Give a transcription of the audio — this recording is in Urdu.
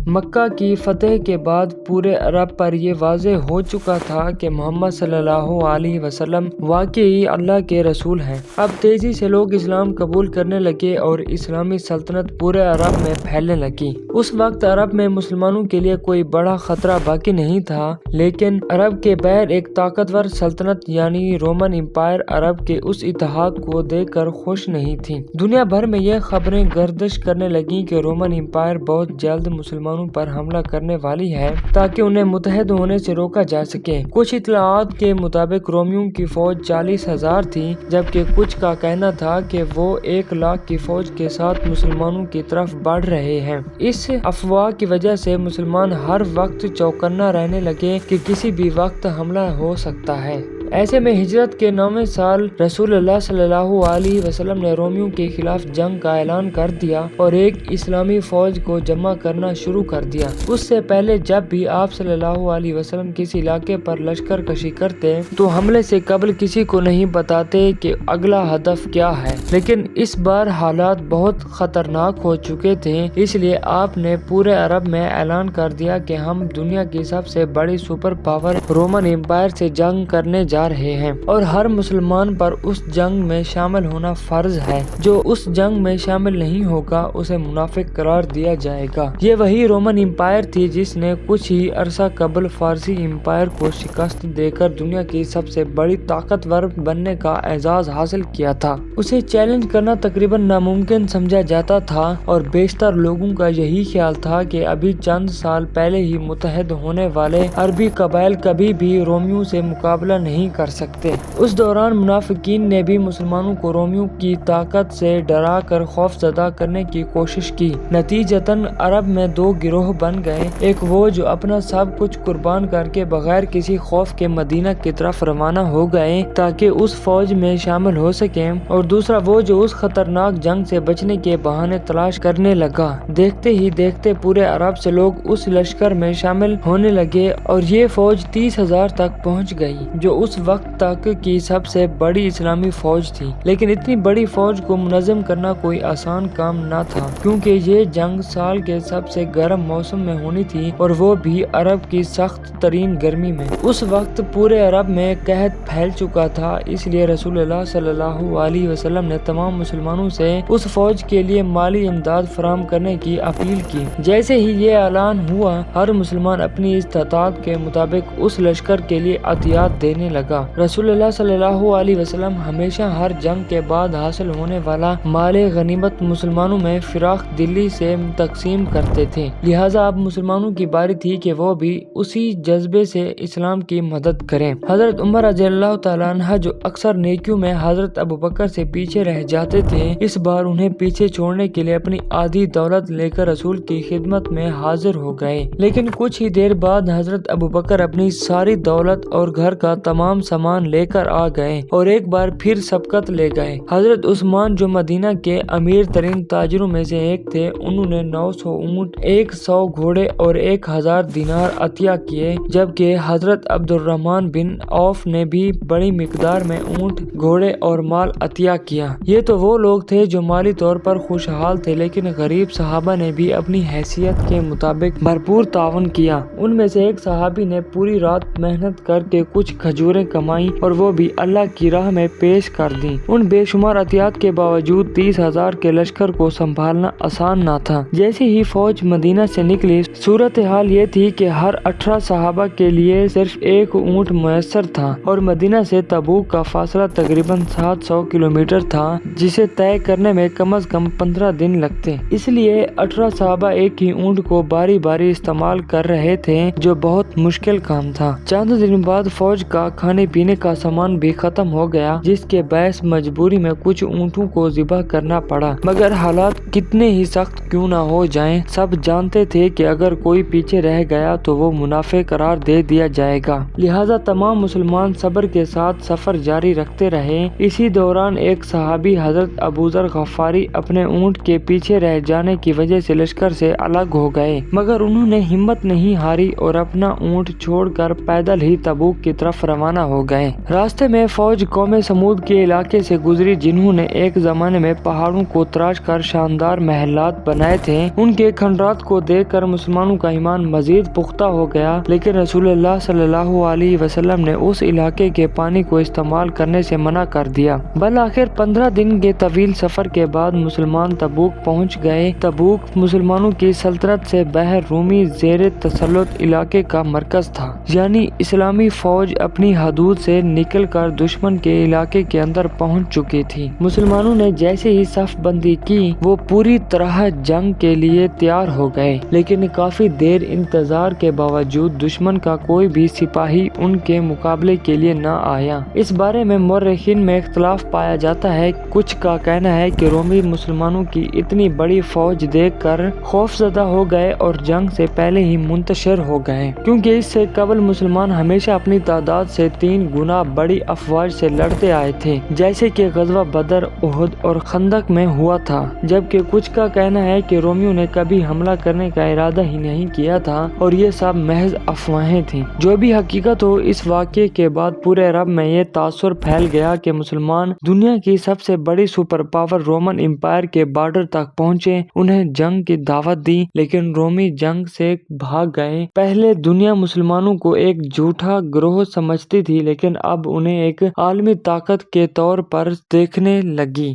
مکہ کی فتح کے بعد پورے عرب پر یہ واضح ہو چکا تھا کہ محمد صلی اللہ علیہ وسلم واقعی اللہ کے رسول ہیں۔ اب تیزی سے لوگ اسلام قبول کرنے لگے اور اسلامی سلطنت پورے عرب میں پھیلنے لگی۔ اس وقت عرب میں مسلمانوں کے لیے کوئی بڑا خطرہ باقی نہیں تھا، لیکن عرب کے باہر ایک طاقتور سلطنت یعنی رومن امپائر عرب کے اس اتحاد کو دیکھ کر خوش نہیں تھی۔ دنیا بھر میں یہ خبریں گردش کرنے لگیں کہ رومن امپائر بہت جلد مسلمانوں پر حملہ کرنے والی ہے تاکہ انہیں متحد ہونے سے روکا جا سکے۔ کچھ اطلاعات کے مطابق رومیوں کی فوج 40,000 تھی، جبکہ کچھ کا کہنا تھا کہ وہ 1 لاکھ کی فوج کے ساتھ مسلمانوں کی طرف بڑھ رہے ہیں۔ اس افواہ کی وجہ سے مسلمان ہر وقت چوکنا رہنے لگے کہ کسی بھی وقت حملہ ہو سکتا ہے۔ ایسے میں ہجرت کے 9ویں سال رسول اللہ صلی اللہ علیہ وسلم نے رومیوں کے خلاف جنگ کا اعلان کر دیا اور ایک اسلامی فوج کو جمع کرنا شروع کر دیا۔ اس سے پہلے جب بھی آپ صلی اللہ علیہ وسلم کسی علاقے پر لشکر کشی کرتے تو حملے سے قبل کسی کو نہیں بتاتے کہ اگلا ہدف کیا ہے، لیکن اس بار حالات بہت خطرناک ہو چکے تھے، اس لیے آپ نے پورے عرب میں اعلان کر دیا کہ ہم دنیا کی سب سے بڑی سپر پاور رومن امپائر سے جنگ کرنے جا رہے ہیں اور ہر مسلمان پر اس جنگ میں شامل ہونا فرض ہے۔ جو اس جنگ میں شامل نہیں ہوگا اسے منافق قرار دیا جائے گا۔ یہ وہی رومن امپائر تھی جس نے کچھ ہی عرصہ قبل فارسی امپائر کو شکست دے کر دنیا کی سب سے بڑی طاقتور بننے کا اعزاز حاصل کیا تھا۔ اسے چیلنج کرنا تقریباً ناممکن سمجھا جاتا تھا اور بیشتر لوگوں کا یہی خیال تھا کہ ابھی چند سال پہلے ہی متحد ہونے والے عربی قبائل کبھی بھی رومیوں سے مقابلہ نہیں کر سکتے۔ اس دوران منافقین نے بھی مسلمانوں کو رومیوں کی طاقت سے ڈرا کر خوف زدہ کرنے کی کوشش کی۔ نتیجتاً عرب میں 2 گروہ بن گئے، ایک وہ جو اپنا سب کچھ قربان کر کے بغیر کسی خوف کے مدینہ کی طرف روانہ ہو گئے تاکہ اس فوج میں شامل ہو سکیں، اور دوسرا وہ جو اس خطرناک جنگ سے بچنے کے بہانے تلاش کرنے لگا۔ دیکھتے ہی دیکھتے پورے عرب سے لوگ اس لشکر میں شامل ہونے لگے اور یہ فوج 30,000 تک پہنچ گئی، جو اس وقت تک کی سب سے بڑی اسلامی فوج تھی۔ لیکن اتنی بڑی فوج کو منظم کرنا کوئی آسان کام نہ تھا، کیونکہ یہ جنگ سال کے سب سے گرم موسم میں ہونی تھی اور وہ بھی عرب کی سخت ترین گرمی میں۔ اس وقت پورے عرب میں قحط پھیل چکا تھا، اس لیے رسول اللہ صلی اللہ علیہ وسلم نے تمام مسلمانوں سے اس فوج کے لیے مالی امداد فراہم کرنے کی اپیل کی۔ جیسے ہی یہ اعلان ہوا، ہر مسلمان اپنی استطاعت کے مطابق اس لشکر کے لیے عطیات دینے لگا۔ رسول اللہ صلی اللہ علیہ وسلم ہمیشہ ہر جنگ کے بعد حاصل ہونے والا مال غنیمت مسلمانوں میں فراخ دلی سے تقسیم کرتے تھے، لہٰذا اب مسلمانوں کی باری تھی کہ وہ بھی اسی جذبے سے اسلام کی مدد کریں۔ حضرت عمر رضی اللہ تعالیٰ عنہ جو اکثر نیکیوں میں حضرت ابوبکر سے پیچھے رہ جاتے تھے، اس بار انہیں پیچھے چھوڑنے کے لیے اپنی آدھی دولت لے کر رسول کی خدمت میں حاضر ہو گئے۔ لیکن کچھ ہی دیر بعد حضرت ابوبکر اپنی ساری دولت اور گھر کا تمام سامان لے کر آ گئے اور ایک بار پھر سبقت لے گئے۔ حضرت عثمان جو مدینہ کے امیر ترین تاجروں میں سے ایک تھے، انہوں نے 900 اونٹ، 100 گھوڑے اور 1000 دینار عطیہ کیے، جبکہ حضرت عبد الرحمن بن عوف نے بھی بڑی مقدار میں اونٹ، گھوڑے اور مال عطیہ کیا۔ یہ تو وہ لوگ تھے جو مالی طور پر خوشحال تھے، لیکن غریب صحابہ نے بھی اپنی حیثیت کے مطابق بھرپور تعاون کیا۔ ان میں سے ایک صحابی نے پوری رات محنت کر کے کچھ کھجوریں کمائیں اور وہ بھی اللہ کی راہ میں پیش کر دیں۔ ان بے شمار عطیات کے باوجود 30,000 کے لشکر کو سنبھالنا آسان نہ تھا۔ جیسے ہی فوج مدینہ سے نکلی، صورتحال یہ تھی کہ ہر 18 صحابہ کے لیے صرف 1 اونٹ میسر تھا اور مدینہ سے تبوک کا فاصلہ تقریباً 700 کلومیٹر تھا، جسے طے کرنے میں کم از کم 15 دن لگتے۔ اس لیے 18 صحابہ ایک ہی اونٹ کو باری باری استعمال کر رہے تھے، جو بہت مشکل کام تھا۔ چند دن بعد فوج کا کھانے پینے کا سامان بھی ختم ہو گیا، جس کے باعث مجبوری میں کچھ اونٹوں کو ذبح کرنا پڑا۔ مگر حالات کتنے ہی سخت کیوں نہ ہو جائیں، سب جانتے تھے کہ اگر کوئی پیچھے رہ گیا تو وہ منافق قرار دے دیا جائے گا، لہٰذا تمام مسلمان صبر کے ساتھ سفر جاری رکھتے رہے۔ اسی دوران ایک صحابی حضرت ابوذر غفاری اپنے اونٹ کے پیچھے رہ جانے کی وجہ سے لشکر سے الگ ہو گئے، مگر انہوں نے ہمت نہیں ہاری اور اپنا اونٹ چھوڑ کر پیدل ہی تبوک کی طرف روانہ ہو گئے۔ راستے میں فوج قوم سمود کے علاقے سے گزری جنہوں نے ایک زمانے میں پہاڑوں کو تراش کر شاندار محلات بنائے تھے۔ ان کے کھنڈرات کو دیکھ کر مسلمانوں کا ایمان مزید پختہ ہو گیا، لیکن رسول اللہ صلی اللہ علیہ وسلم نے اس علاقے کے پانی کو استعمال کرنے سے منع کر دیا۔ بالآخر 15 دن کے طویل سفر کے بعد مسلمان تبوک پہنچ گئے۔ تبوک مسلمانوں کی سلطنت سے باہر رومی زیر تسلط علاقے کا مرکز تھا، یعنی اسلامی فوج اپنی حدود سے نکل کر دشمن کے علاقے کے اندر پہنچ چکی تھی۔ مسلمانوں نے جیسے ہی صف بندی کی وہ پوری طرح جنگ کے لیے تیار ہو گئے، لیکن کافی دیر انتظار کے باوجود دشمن کا کوئی بھی سپاہی ان کے مقابلے کے لیے نہ آیا۔ اس بارے میں مورخین میں اختلاف پایا جاتا ہے۔ کچھ کا کہنا ہے کہ رومی مسلمانوں کی اتنی بڑی فوج دیکھ کر خوف زدہ ہو گئے اور جنگ سے پہلے ہی منتشر ہو گئے، کیونکہ اس سے قبل مسلمان ہمیشہ اپنی تعداد سے 3 گنا بڑی افواج سے لڑتے آئے تھے، جیسے کہ غزوہ بدر، احد اور خندق میں ہوا تھا، جبکہ کچھ کا کہنا ہے کہ رومیوں نے کبھی حملہ کرنے کا ارادہ ہی نہیں کیا تھا اور یہ سب محض افواہیں تھیں۔ جو بھی حقیقت ہو، اس واقعے کے بعد پورے عرب میں یہ تاثر پھیل گیا کہ مسلمان دنیا کی سب سے بڑی سپر پاور رومن امپائر کے بارڈر تک پہنچے، انہیں جنگ کی دعوت دی، لیکن رومی جنگ سے بھاگ گئے۔ پہلے دنیا مسلمانوں کو ایک جھوٹا گروہ سمجھتی تھی، لیکن اب انہیں ایک عالمی طاقت کے طور پر دیکھنے لگی۔